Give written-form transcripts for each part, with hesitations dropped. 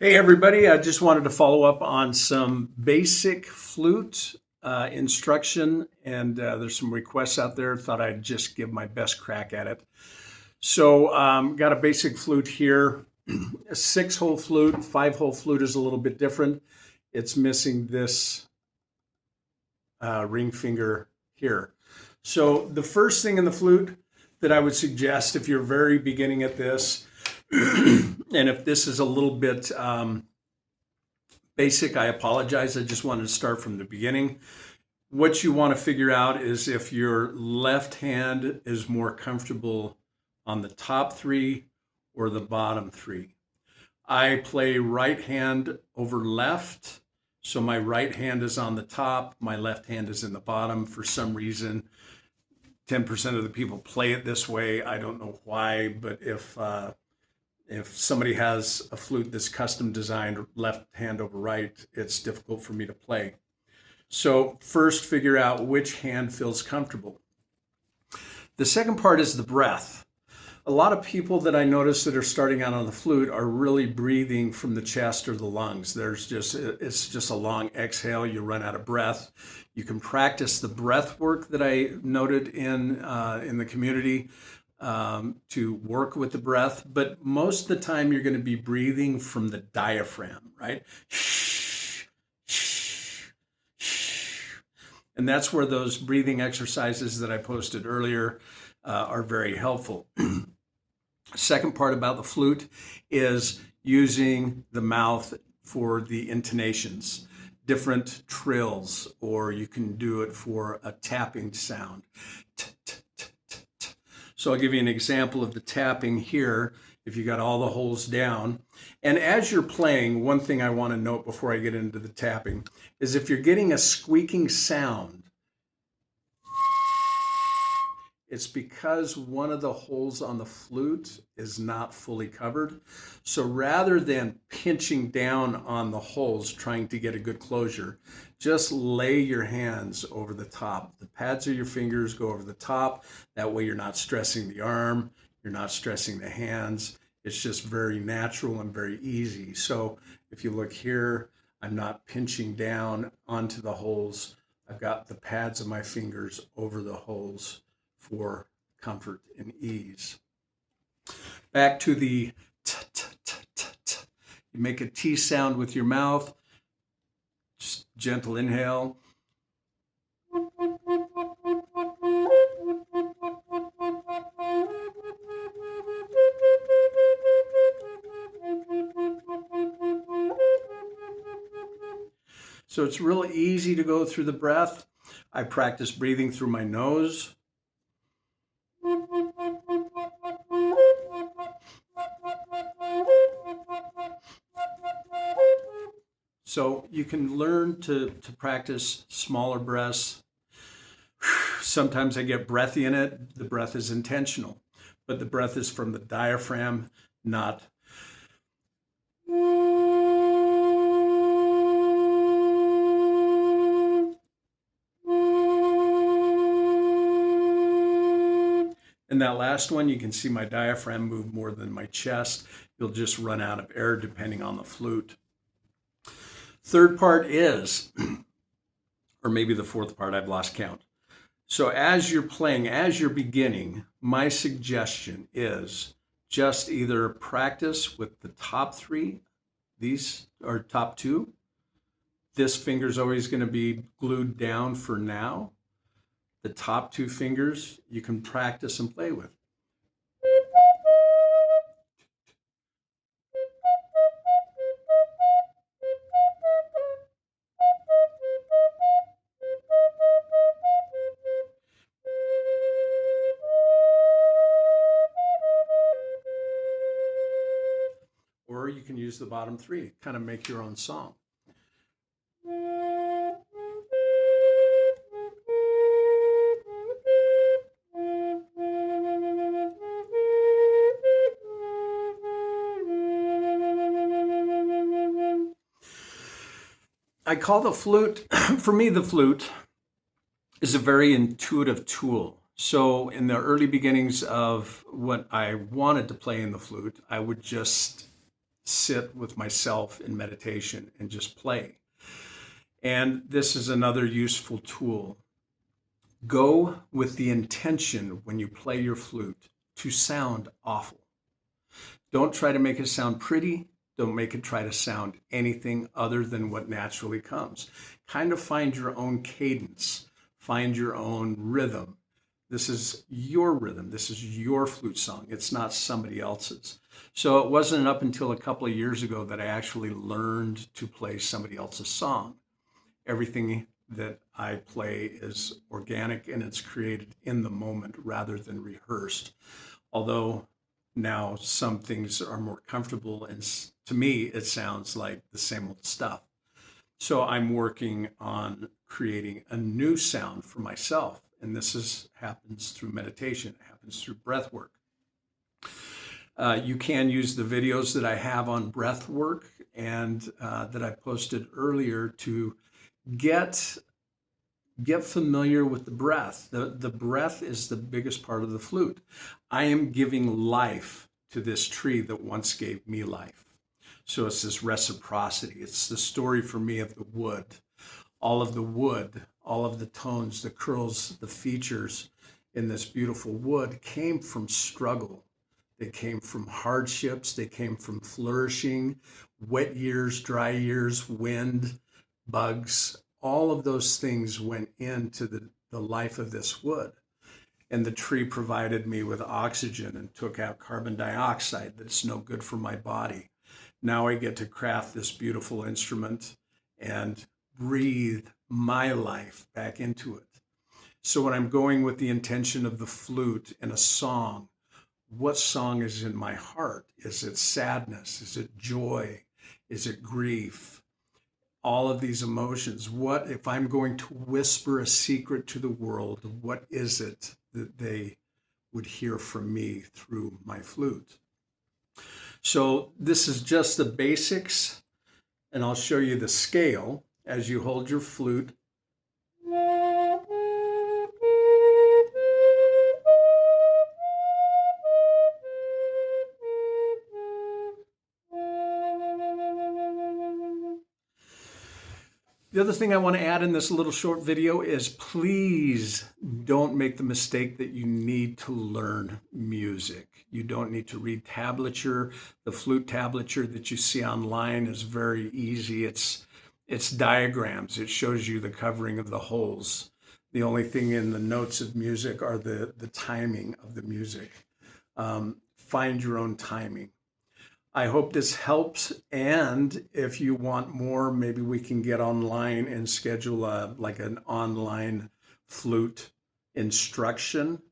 Hey everybody, I just wanted to follow up on some basic flute instruction, and there's some requests out there. Thought I'd just give my best crack at it. So, got a basic flute here, a 6-hole flute. 5-hole flute is a little bit different. It's missing this ring finger here. So, the first thing in the flute that I would suggest if you're very beginning at this, and if this is a little bit basic, I apologize. I just wanted to start from the beginning. What you want to figure out is if your left hand is more comfortable on the top three or the bottom three. I play right hand over left. So my right hand is on the top, my left hand is in the bottom. For some reason, 10% of the people play it this way. I don't know why, but if somebody has a flute that's custom designed left hand over right, it's difficult for me to play. So first figure out which hand feels comfortable. The second part is the breath. A lot of people that I notice that are starting out on the flute are really breathing from the chest or the lungs. It's just a long exhale. You run out of breath. You can practice the breath work that I noted in the community to work with the breath, but most of the time you're going to be breathing from the diaphragm, right? And that's where those breathing exercises that I posted earlier are very helpful. Second part about the flute is using the mouth for the intonations, different trills, or you can do it for a tapping sound. So I'll give you an example of the tapping here, if you got all the holes down. And as you're playing, one thing I want to note before I get into the tapping is if you're getting a squeaking sound, it's because one of the holes on the flute is not fully covered. So rather than pinching down on the holes, trying to get a good closure, just lay your hands over the top. The pads of your fingers go over the top. That way you're not stressing the arm, you're not stressing the hands. It's just very natural and very easy. So if you look here, I'm not pinching down onto the holes. I've got the pads of my fingers over the holes for comfort and ease. Back to the t, t, t, t, t. You make a T sound with your mouth, just gentle inhale. So it's really easy to go through the breath. I practice breathing through my nose. So you can learn to practice smaller breaths. Sometimes I get breathy in it. The breath is intentional, but the breath is from the diaphragm, not. And that last one, you can see my diaphragm move more than my chest. You'll just run out of air depending on the flute. Third part is, or maybe the fourth part, I've lost count. So as you're playing, as you're beginning, my suggestion is just either practice with the top three, these are top two. This finger's always going to be glued down for now. The top two fingers you can practice and play with. Or you can use the bottom three, kind of make your own song. I call the flute, for me, the flute is a very intuitive tool. So in the early beginnings of what I wanted to play in the flute, I would just sit with myself in meditation and just play. And this is another useful tool. Go with the intention when you play your flute to sound awful. Don't try to make it sound pretty. Don't make it try to sound anything other than what naturally comes. Kind of find your own cadence, find your own rhythm. This is your rhythm. This is your flute song. It's not somebody else's. So it wasn't up until a couple of years ago that I actually learned to play somebody else's song. Everything that I play is organic and it's created in the moment rather than rehearsed. Although now some things are more comfortable, and to me, it sounds like the same old stuff. So I'm working on creating a new sound for myself. And this happens through meditation, it happens through breath work. You can use the videos that I have on breath work and that I posted earlier to get familiar with the breath. The breath is the biggest part of the flute. I am giving life to this tree that once gave me life. So it's this reciprocity. It's the story for me of the wood. All of the wood, all of the tones, the curls, the features in this beautiful wood came from struggle. They came from hardships. They came from flourishing, wet years, dry years, wind, bugs. All of those things went into the life of this wood. And the tree provided me with oxygen and took out carbon dioxide that's no good for my body. Now I get to craft this beautiful instrument and breathe my life back into it. So when I'm going with the intention of the flute in a song, what song is in my heart? Is it sadness? Is it joy? Is it grief? All of these emotions. What if I'm going to whisper a secret to the world? What is it that they would hear from me through my flute? So this is just the basics, and I'll show you the scale as you hold your flute. The other thing I want to add in this little short video is please don't make the mistake that you need to learn music. You don't need to read tablature. The flute tablature that you see online is very easy. It's diagrams. It shows you the covering of the holes. The only thing in the notes of music are the timing of the music. Find your own timing. I hope this helps, and if you want more, maybe we can get online and schedule like an online flute instruction.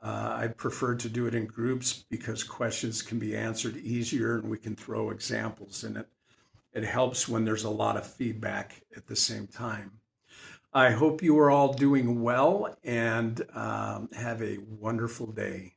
I prefer to do it in groups because questions can be answered easier and we can throw examples in it. It helps when there's a lot of feedback at the same time. I hope you are all doing well and have a wonderful day.